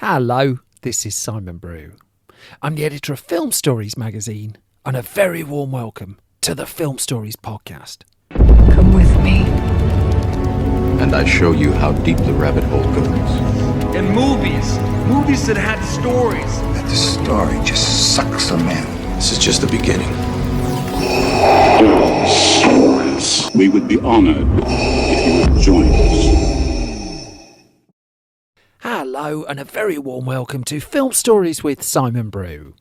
Hello, this is Simon Brew. I'm the editor of Film Stories magazine, and a very warm welcome to the Film Stories podcast. Come with me. And I show you how deep the rabbit hole goes. And movies that had stories. That the story just sucks them in. This is just the beginning. We would be honored if you would join us. Hello, and a very warm welcome to Film Stories with Simon Brew.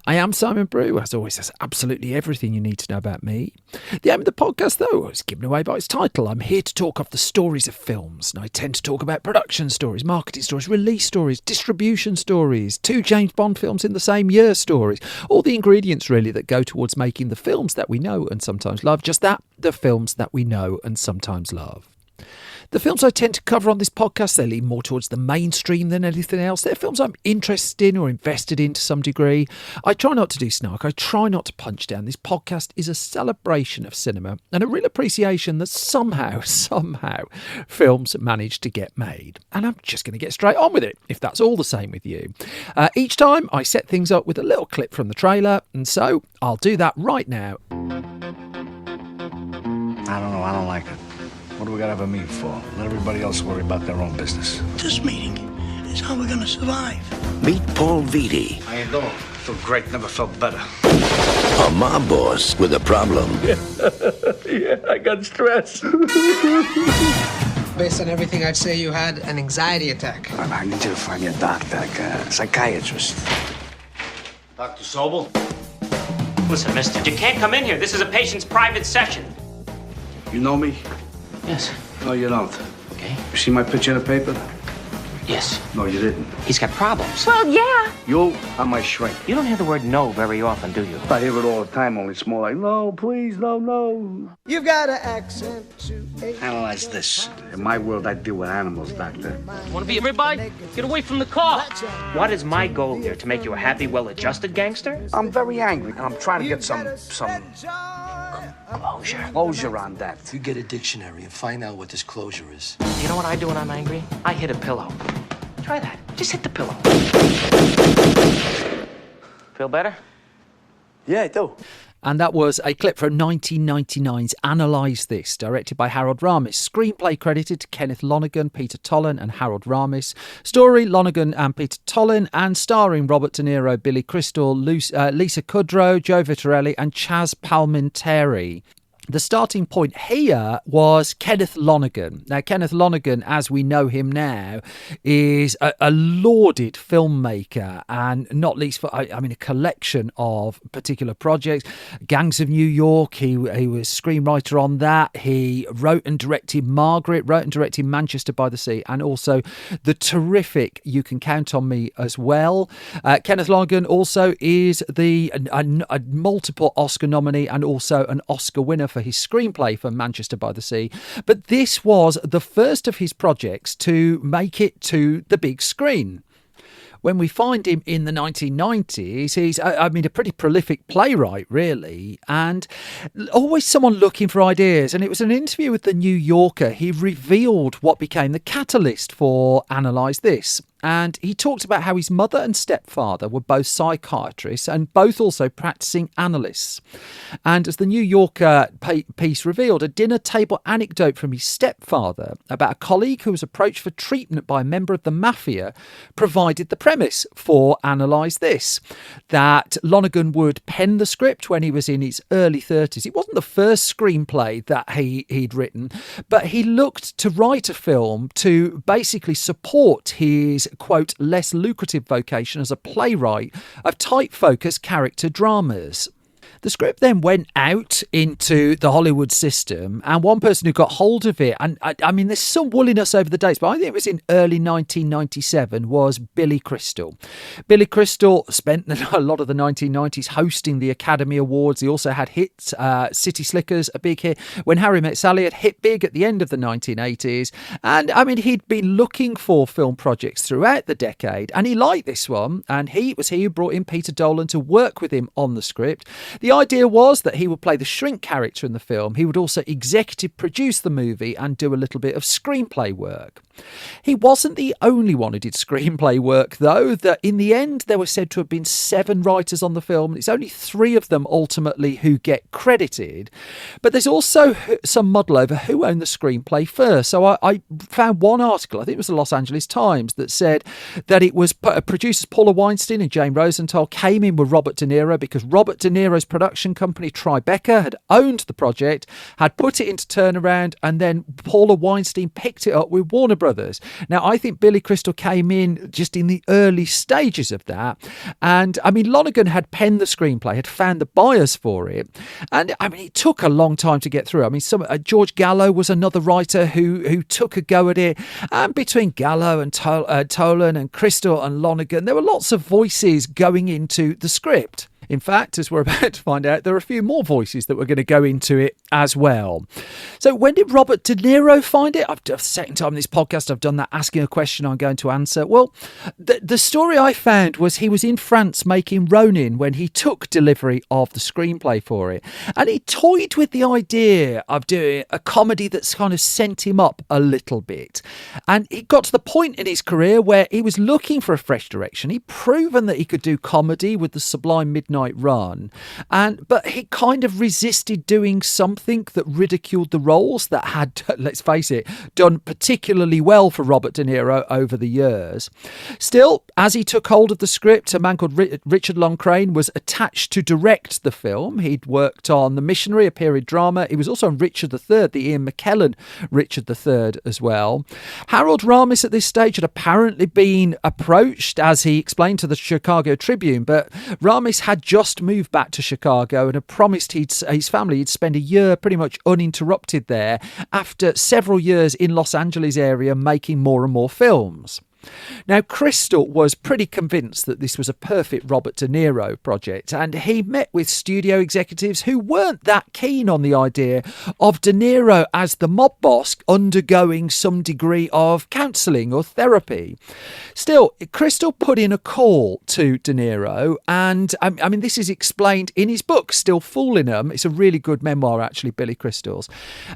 I am Simon Brew. As always, that's absolutely everything you need to know about me. The aim of the podcast, though, is given away by its title. I'm here to talk of the stories of films, and I tend to talk about production stories, marketing stories, release stories, distribution stories, 2 James Bond films in the same year stories, all the ingredients really that go towards making the films that we know and sometimes love. Just that, the films that we know and sometimes love. The films I tend to cover on this podcast, they lean more towards the mainstream than anything else. They're films I'm interested in or invested in to some degree. I try not to do snark. I try not to punch down. This podcast is a celebration of cinema and a real appreciation that somehow, films manage to get made. And I'm just going to get straight on with it, if that's all the same with you. Each time I set things up with a little clip from the trailer, and so I'll do that right now. I don't know. I don't like it. What do we gotta have a meeting for? Let everybody else worry about their own business. This meeting is how we're gonna survive. Meet Paul Vitti. How you doing? Feel great. Never felt better. A mob boss with a problem. Yeah, I got stress. Based on everything, I'd say you had an anxiety attack. I need you to find me a doctor, like a psychiatrist. Dr. Sobel? Listen, mister, you can't come in here. This is a patient's private session. You know me? Yes. No, you don't. Okay. You see my picture in the paper? Yes. No, you didn't. He's got problems. Well, yeah. You are my shrink. You don't hear the word no very often, do you? I hear it all the time, only it's more like, no, please, no. You've got an accent to Analyze this. In my world, I deal with animals, doctor. Want to be a ribeye? Get away from the car. What is my goal here? To make you a happy, well-adjusted gangster? I'm very angry, and I'm trying to get some closure on that. You get a dictionary and find out what this closure is. You know what I do when I'm angry? I hit a pillow. Try that. Just hit the pillow. Feel better? Yeah, I do. And that was a clip from 1999's Analyze This, directed by Harold Ramis. Screenplay credited to Kenneth Lonergan, Peter Tolan and Harold Ramis. Story, Lonergan and Peter Tolan, and starring Robert De Niro, Billy Crystal, Lisa Kudrow, Joe Vittorelli and Chaz Palminteri. The starting point here was Kenneth Lonergan. Now, Kenneth Lonergan, as we know him now, is a lauded filmmaker, and not least for, a collection of particular projects. Gangs of New York, he was screenwriter on that. He wrote and directed Margaret, wrote and directed Manchester by the Sea, and also the terrific You Can Count on Me as well. Kenneth Lonergan also is a multiple Oscar nominee and also an Oscar winner for his screenplay for Manchester by the Sea. But this was the first of his projects to make it to the big screen. When we find him in the 1990s, he's, a pretty prolific playwright, really, and always someone looking for ideas. And it was an interview with The New Yorker. He revealed what became the catalyst for Analyze This. And he talked about how his mother and stepfather were both psychiatrists and both also practicing analysts. And as the New Yorker piece revealed, a dinner table anecdote from his stepfather about a colleague who was approached for treatment by a member of the mafia provided the premise for Analyze This. That Lonergan would pen the script when he was in his early 30s. It wasn't the first screenplay that he'd written, but he looked to write a film to basically support his quote, less lucrative vocation as a playwright of tight focus character dramas. The script then went out into the Hollywood system, and one person who got hold of it, and there's some wooliness over the dates, but I think it was in early 1997, was Billy Crystal. Billy Crystal spent a lot of the 1990s hosting the Academy Awards. He also had hits, City Slickers, a big hit. When Harry Met Sally had hit big at the end of the 1980s. And he'd been looking for film projects throughout the decade, and he liked this one, and he was he who brought in Peter Dolan to work with him on the script. The The idea was that he would play the shrink character in the film. He would also executive produce the movie and do a little bit of screenplay work. He wasn't the only one who did screenplay work, though. That in the end, there were said to have been 7 writers on the film. It's only 3 of them ultimately who get credited. But there's also some muddle over who owned the screenplay first. So I found one article, I think it was the Los Angeles Times, that said that it was producers Paula Weinstein and Jane Rosenthal came in with Robert De Niro because Robert De Niro's production company Tribeca had owned the project, had put it into turnaround, and then Paula Weinstein picked it up with Warner Brothers. Now, I think Billy Crystal came in just in the early stages of that. And, I mean, Lonergan had penned the screenplay, had found the buyers for it. And, I mean, it took a long time to get through. I mean, George Gallo was another writer who took a go at it. And between Gallo and Tolan and Crystal and Lonergan, there were lots of voices going into the script. In fact, as we're about to find out, there are a few more voices that were going to go into it as well. So when did Robert De Niro find it? The second time in this podcast I've done that, asking a question I'm going to answer. Well, the story I found was he was in France making Ronin when he took delivery of the screenplay for it. And he toyed with the idea of doing a comedy that's kind of sent him up a little bit. And he got to the point in his career where he was looking for a fresh direction. He'd proven that he could do comedy with the Sublime Midnight Run, but he kind of resisted doing something that ridiculed the roles that had, let's face it, done particularly well for Robert De Niro over the years. Still, as he took hold of the script, a man called Richard Loncraine was attached to direct the film. He'd worked on The Missionary, a period drama. He was also on Richard III, the Ian McKellen Richard III as well. Harold Ramis at this stage had apparently been approached, as he explained to the Chicago Tribune, but Ramis had just moved back to Chicago and had promised his family he'd spend a year pretty much uninterrupted there after several years in Los Angeles area making more and more films. Now, Crystal was pretty convinced that this was a perfect Robert De Niro project, and he met with studio executives who weren't that keen on the idea of De Niro as the mob boss undergoing some degree of counselling or therapy. Still, Crystal put in a call to De Niro, and I mean, this is explained in his book, Still Fooling 'Em. It's a really good memoir, actually, Billy Crystal's.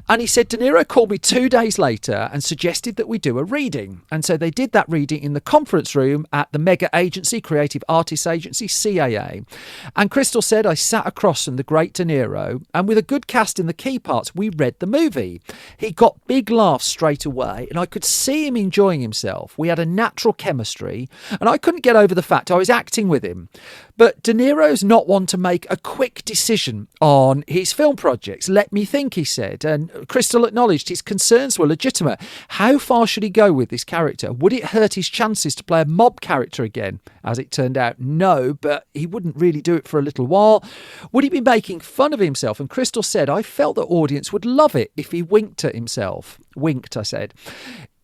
And he said, De Niro called me 2 days later and suggested that we do a reading. And so they did that reading in the conference room at the mega agency, Creative Artists Agency, CAA. And Crystal said, I sat across from the great De Niro, and with a good cast in the key parts, we read the movie. He got big laughs straight away, and I could see him enjoying himself. We had a natural chemistry, and I couldn't get over the fact I was acting with him. But De Niro's not one to make a quick decision on his film projects. Let me think, he said. And Crystal acknowledged his concerns were legitimate. How far should he go with this character? Would it hurt his chances to play a mob character again? As it turned out, no, but he wouldn't really do it for a little while. Would he be making fun of himself? And Crystal said, I felt the audience would love it if he winked at himself. Winked, I said.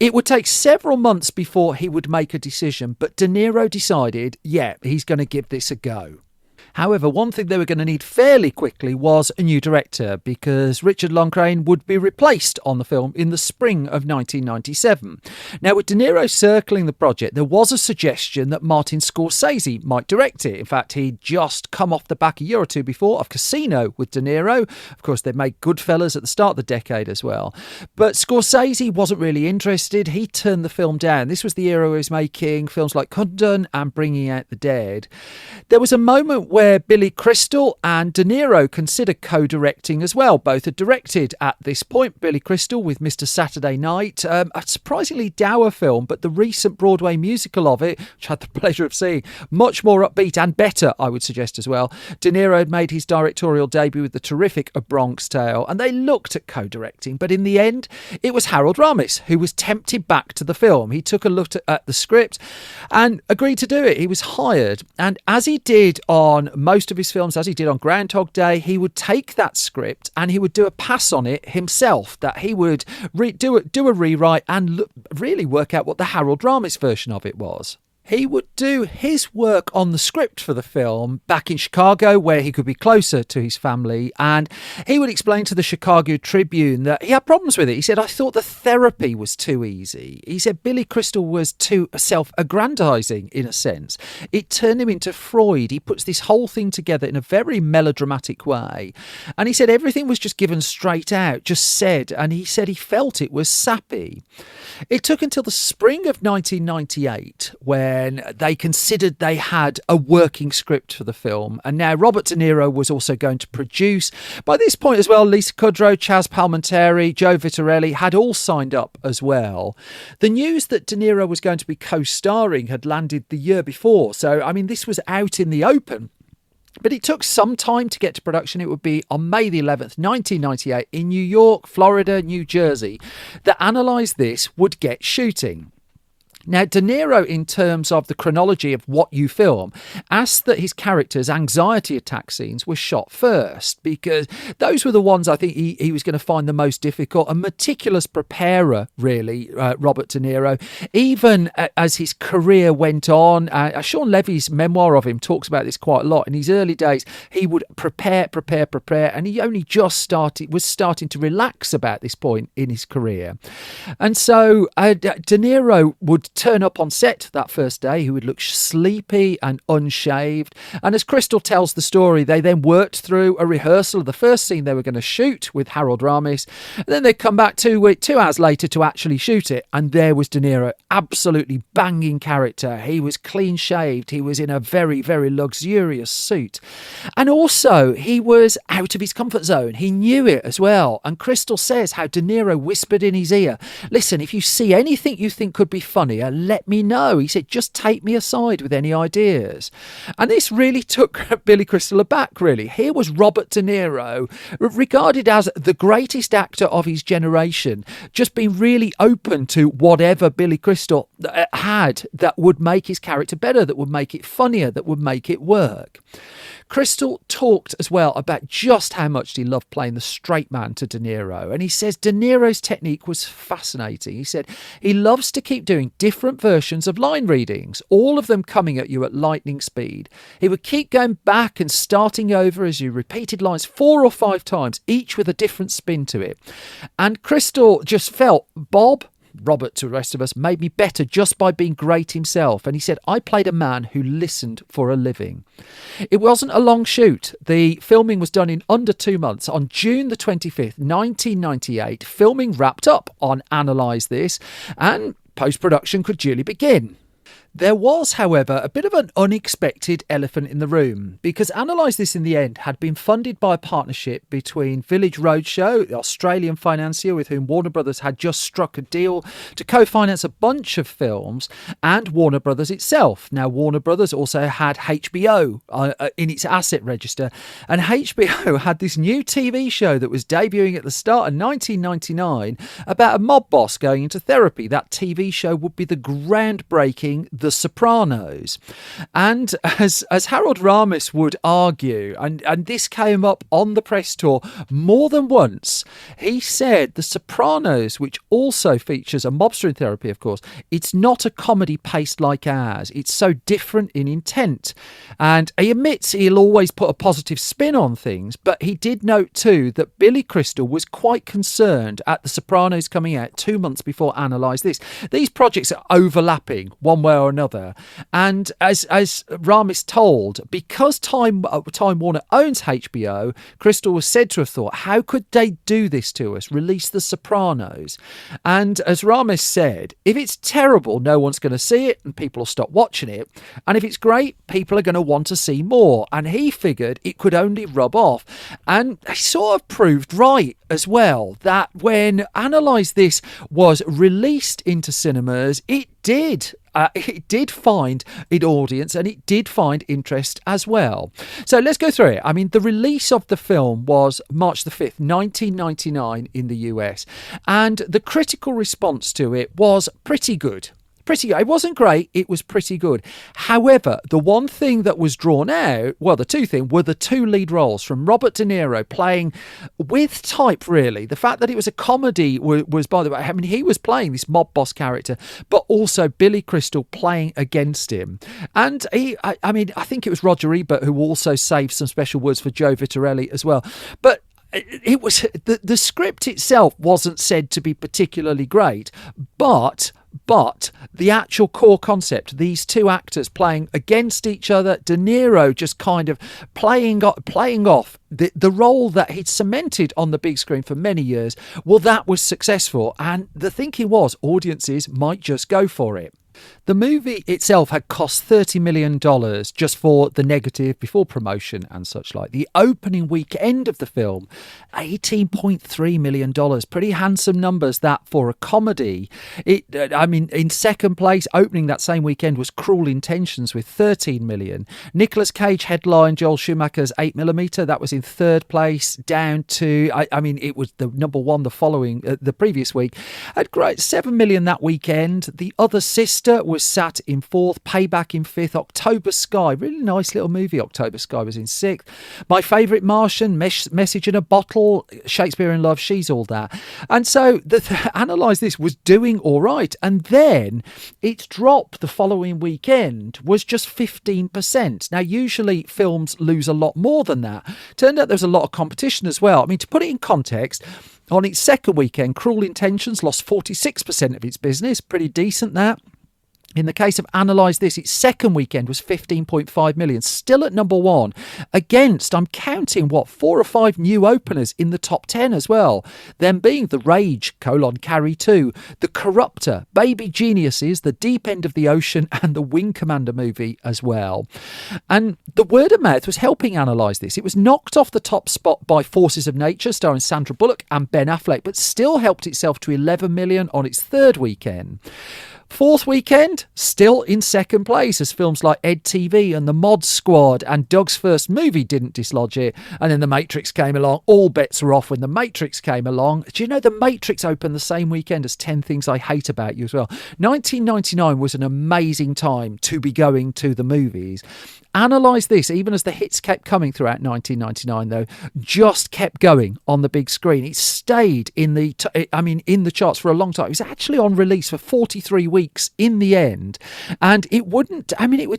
It would take several months before he would make a decision, but De Niro decided, yeah, he's going to give this a go. However, one thing they were going to need fairly quickly was a new director, because Richard Loncraine would be replaced on the film in the spring of 1997. Now, with De Niro circling the project, there was a suggestion that Martin Scorsese might direct it. In fact, he'd just come off the back a year or two before of Casino with De Niro. Of course, they made Goodfellas at the start of the decade as well. But Scorsese wasn't really interested. He turned the film down. This was the era he was making films like Kundun and Bringing Out the Dead. There was a moment where Billy Crystal and De Niro considered co-directing as well. Both had directed at this point. Billy Crystal with Mr. Saturday Night, a surprisingly dour film, but the recent Broadway musical of it, which I had the pleasure of seeing, much more upbeat and better, I would suggest as well. De Niro had made his directorial debut with the terrific A Bronx Tale, and they looked at co-directing, but in the end, it was Harold Ramis who was tempted back to the film. He took a look at the script and agreed to do it. He was hired, and as he did on most of his films, as he did on Groundhog Day, he would take that script and he would do a pass on it himself, that he would do a rewrite and really work out what the Harold Ramis version of it was. He would do his work on the script for the film back in Chicago, where he could be closer to his family, and he would explain to the Chicago Tribune that he had problems with it. He said, I thought the therapy was too easy. He said Billy Crystal was too self-aggrandizing in a sense. It turned him into Freud. He puts this whole thing together in a very melodramatic way. And he said everything was just given straight out, just said, and he said he felt it was sappy. It took until the spring of 1998 when they considered they had a working script for the film. And now Robert De Niro was also going to produce. By this point as well, Lisa Kudrow, Chaz Palminteri, Joe Vitarelli had all signed up as well. The news that De Niro was going to be co-starring had landed the year before. So, I mean, this was out in the open. But it took some time to get to production. It would be on May the 11th, 1998, in New York, Florida, New Jersey, that Analyze This would get shooting. Now, De Niro, in terms of the chronology of what you film, asked that his character's anxiety attack scenes were shot first, because those were the ones I think he was going to find the most difficult. A meticulous preparer, really, Robert De Niro. Even as his career went on, Sean Levy's memoir of him talks about this quite a lot. In his early days, he would prepare, and he only just was starting to relax about this point in his career. And so De Niro would turn up on set that first day. He would look sleepy and unshaved. And as Crystal tells the story, they then worked through a rehearsal of the first scene they were going to shoot with Harold Ramis. And then they'd come back 2 hours later to actually shoot it. And there was De Niro, absolutely banging character. He was clean shaved. He was in a very, very luxurious suit. And also, he was out of his comfort zone. He knew it as well. And Crystal says how De Niro whispered in his ear, listen, if you see anything you think could be funny, let me know. He said, just take me aside with any ideas. And this really took Billy Crystal aback, really. Here was Robert De Niro, regarded as the greatest actor of his generation, just being really open to whatever Billy Crystal had that would make his character better, that would make it funnier, that would make it work. Crystal talked as well about just how much he loved playing the straight man to De Niro. And he says De Niro's technique was fascinating. He said he loves to keep doing different versions of line readings, all of them coming at you at lightning speed. He would keep going back and starting over as you repeated lines 4 or 5 times, each with a different spin to it. And Crystal just felt Robert, to the rest of us, made me better just by being great himself. And he said, I played a man who listened for a living. It wasn't a long shoot. The filming was done in under 2 months. On June the 25th, 1998, filming wrapped up on Analyze This, and post-production could duly begin. There was, however, a bit of an unexpected elephant in the room, because Analyze This in the end had been funded by a partnership between Village Roadshow, the Australian financier with whom Warner Brothers had just struck a deal to co-finance a bunch of films, and Warner Brothers itself. Now, Warner Brothers also had HBO in its asset register, and HBO had this new TV show that was debuting at the start of 1999 about a mob boss going into therapy. That TV show would be the groundbreaking The Sopranos. And as Harold Ramis would argue, and this came up on the press tour more than once, he said The Sopranos, which also features a mobster in therapy, of course, it's not a comedy paced like ours. It's so different in intent. And he admits he'll always put a positive spin on things, but he did note too that Billy Crystal was quite concerned at The Sopranos coming out 2 months before Analyze This. These projects are overlapping one way or another, and as Ramis told, because Time Warner owns HBO, Crystal was said to have thought, how could they do this to us, release The Sopranos? And as Ramis said, if it's terrible, no one's going to see it and people will stop watching it, and if it's great, people are going to want to see more. And he figured it could only rub off, and he sort of proved right as well, that when Analyze This was released into cinemas, it did find an audience, and it did find interest as well. So let's go through it. I mean, the release of the film was March the 5th, 1999 in the US, and the critical response to it was pretty good. Pretty good. It wasn't great. It was pretty good. However, the one thing that was drawn out, well, the two things were the two lead roles from Robert De Niro playing with type, really. The fact that it was a comedy was, by the way, I mean, he was playing this mob boss character, but also Billy Crystal playing against him. And I think it was Roger Ebert who also saved some special words for Joe Vittorelli as well. But it was the script itself wasn't said to be particularly great, but the actual core concept, these two actors playing against each other, De Niro just kind of playing off the role that he'd cemented on the big screen for many years, well, that was successful. And the thinking was audiences might just go for it. The movie itself had cost $30 million just for the negative before promotion and such like. The opening weekend of the film, $18.3 million. Pretty handsome numbers that for a comedy. In second place, opening that same weekend, was Cruel Intentions with $13 million. Nicolas Cage headlined Joel Schumacher's 8mm. That was in third place, down to, it was the number one the previous week. Had great $7 million that weekend. The Other Sister was sat in fourth, Payback in fifth, October Sky, really nice little movie, October Sky, was in sixth. My Favourite Martian, Message in a Bottle, Shakespeare in Love, She's All That. And so Analyse This was doing all right, and then its drop the following weekend was just 15%. Now usually films lose a lot more than that. Turned out there's a lot of competition as well. I mean, to put it in context, on its second weekend, Cruel Intentions lost 46% of its business, pretty decent that. In the case of Analyse This, its second weekend was 15.5 million, still at number one, against, I'm counting, 4 or 5 new openers in the top 10 as well. Them being The Rage, Carrie 2, The Corruptor, Baby Geniuses, The Deep End of the Ocean, and the Wing Commander movie as well. And the word of mouth was helping Analyse This. It was knocked off the top spot by Forces of Nature, starring Sandra Bullock and Ben Affleck, but still helped itself to 11 million on its third weekend. Fourth weekend, still in second place, as films like Ed TV and The Mod Squad and Doug's First Movie didn't dislodge it. And then The Matrix came along. All bets were off when The Matrix came along. Do you know The Matrix opened the same weekend as 10 Things I Hate About You as well? 1999 was an amazing time to be going to the movies. Analyse This, even as the hits kept coming throughout 1999, though, just kept going on the big screen. It stayed in the charts for a long time. It was actually on release for 43 weeks in the end. And it would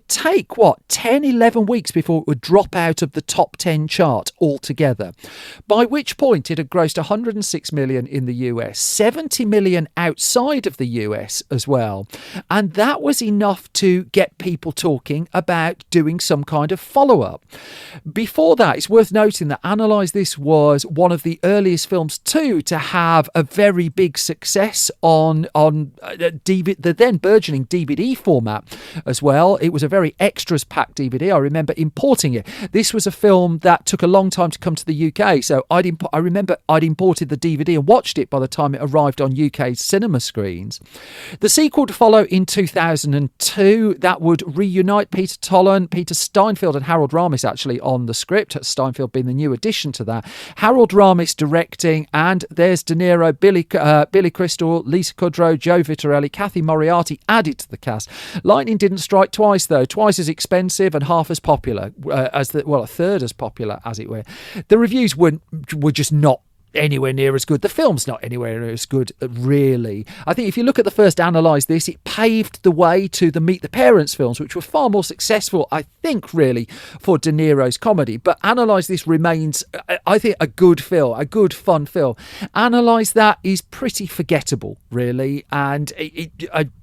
take, 10, 11 weeks before it would drop out of the top 10 chart altogether. By which point it had grossed 106 million in the US, 70 million outside of the US as well. And that was enough to get people talking about doing some kind of follow-up. Before that, it's worth noting that Analyse This was one of the earliest films too to have a very big success on DVD, the then burgeoning DVD format as well. It was a very extras-packed DVD. I remember importing it. This was a film that took a long time to come to the UK, so I remember I'd imported the DVD and watched it by the time it arrived on UK cinema screens. The sequel to follow in 2002, that would reunite Peter Tolan, Peter Steinfeld and Harold Ramis actually on the script, Steinfeld being the new addition to that. Harold Ramis directing, and there's De Niro, Billy Crystal, Lisa Kudrow, Joe Vittorelli, Kathy Moriarty added to the cast. Lightning didn't strike twice though, twice as expensive and half as popular, a third as popular as it were. The reviews were just not anywhere near as good. The film's not anywhere near as good, really. I think if you look at the first Analyse This, it paved the way to the Meet the Parents films, which were far more successful, I think, really, for De Niro's comedy. But Analyse This remains, I think, a good film, a good, fun film. Analyse That is pretty forgettable, really, and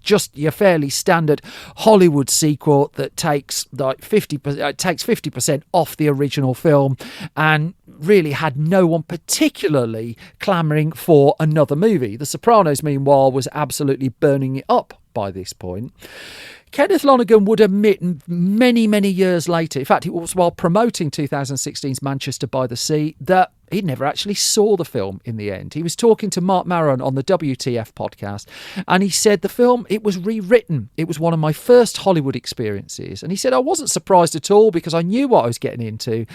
just your fairly standard Hollywood sequel that takes like 50% off the original film, and really had no one particularly clamouring for another movie. The Sopranos, meanwhile, was absolutely burning it up by this point. Kenneth Lonergan would admit many, many years later, in fact, it was while promoting 2016's Manchester by the Sea, that he never actually saw the film in the end. He was talking to Mark Maron on the WTF podcast, and he said the film, it was rewritten. It was one of my first Hollywood experiences. And he said, I wasn't surprised at all because I knew what I was getting into.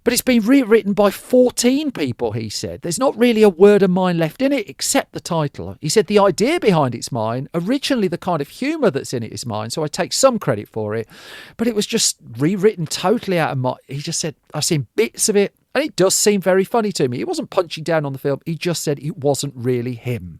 But it's been rewritten by 14 people, he said. There's not really a word of mine left in it except the title. He said the idea behind it's mine. Originally, the kind of humour that's in it is mine, so I take some credit for it. But it was just rewritten totally out of my... He just said, I've seen bits of it, and it does seem very funny to me. He wasn't punching down on the film. He just said it wasn't really him.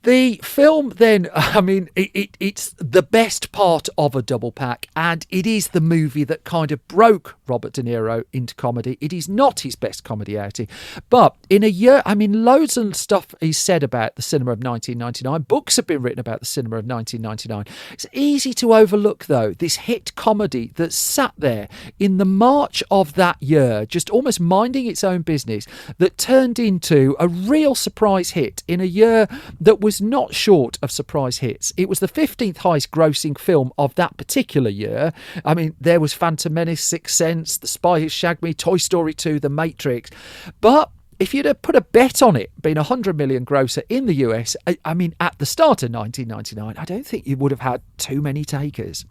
The film then, I mean, it's the best part of a double pack, and it is the movie that kind of broke Robert De Niro into comedy. It is not his best comedy outing, but in a year, I mean, loads of stuff he's said about the cinema of 1999. Books have been written about the cinema of 1999. It's easy to overlook, though, this hit comedy that sat there in the March of that year, just almost minding its own business, that turned into a real surprise hit in a year that was not short of surprise hits. It was the 15th highest grossing film of that particular year. I mean, there was Phantom Menace, Sixth Sense, The Spy Who Shagged Me, Toy Story 2, The Matrix. But if you'd have put a bet on it being 100 million grosser in the US, I mean, at the start of 1999, I don't think you would have had too many takers.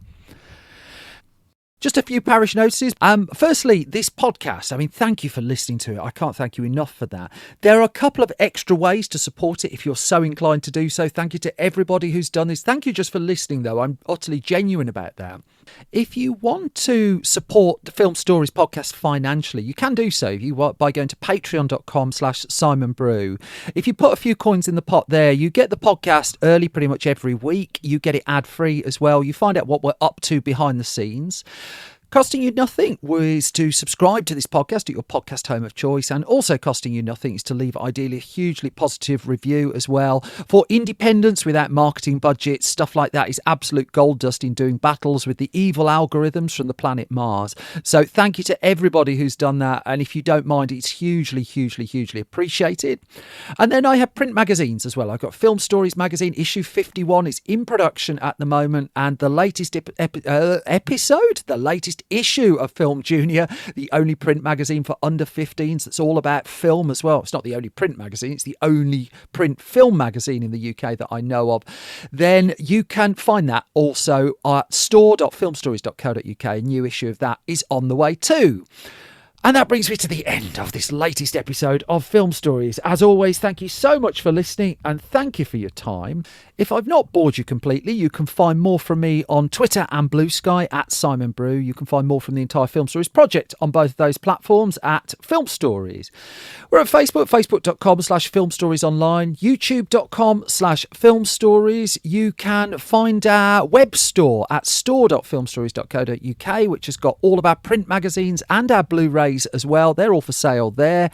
Just a few parish notices. Firstly, this podcast, I mean, thank you for listening to it. I can't thank you enough for that. There are a couple of extra ways to support it if you're so inclined to do so. Thank you to everybody who's done this. Thank you just for listening, though. I'm utterly genuine about that. If you want to support the Film Stories podcast financially, you can do so by going to patreon.com/Simon Brew. If you put a few coins in the pot there, you get the podcast early pretty much every week. You get it ad-free as well. You find out what we're up to behind the scenes. Costing you nothing was to subscribe to this podcast at your podcast home of choice, and also costing you nothing is to leave ideally a hugely positive review as well. For independence without marketing budgets, stuff like that is absolute gold dust in doing battles with the evil algorithms from the planet Mars. So thank you to everybody who's done that, and if you don't mind, it's hugely, hugely, hugely appreciated. And then I have print magazines as well. I've got Film Stories magazine, issue 51 is in production at the moment, and the latest the latest issue of Film Junior, the only print magazine for under 15s that's all about film as well. It's not the only print magazine, it's the only print film magazine in the UK that I know of. Then you can find that also at store.filmstories.co.uk. A new issue of that is on the way too. And that brings me to the end of this latest episode of Film Stories. As always, thank you so much for listening, and thank you for your time. If I've not bored you completely, you can find more from me on Twitter and Blue Sky at Simon Brew. You can find more from the entire Film Stories project on both of those platforms at Film Stories. We're at Facebook, facebook.com/Film Stories Online, youtube.com/Film Stories. You can find our web store at store.filmstories.co.uk, which has got all of our print magazines and our Blu-rays as well. They're all for sale there.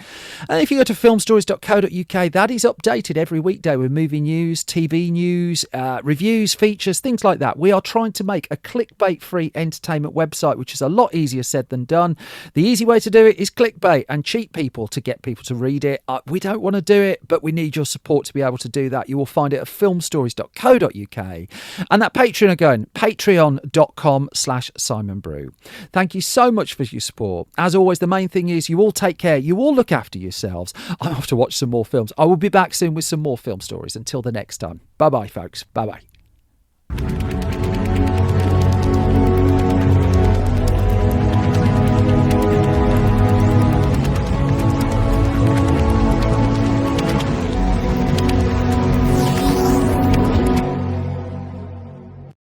And if you go to filmstories.co.uk, that is updated every weekday with movie news, TV news, reviews, features, things like that. We are trying to make a clickbait-free entertainment website, which is a lot easier said than done. The easy way to do it is clickbait and cheat people to get people to read it. We don't want to do it, but we need your support to be able to do that. You will find it at filmstories.co.uk. And that Patreon again, patreon.com/Simon Brew. Thank you so much for your support. As always, the main thing is you all take care. You all look after yourselves. I'm off to watch some more films. I will be back soon with some more film stories. Until the next time. Bye-bye, folks. Bye-bye.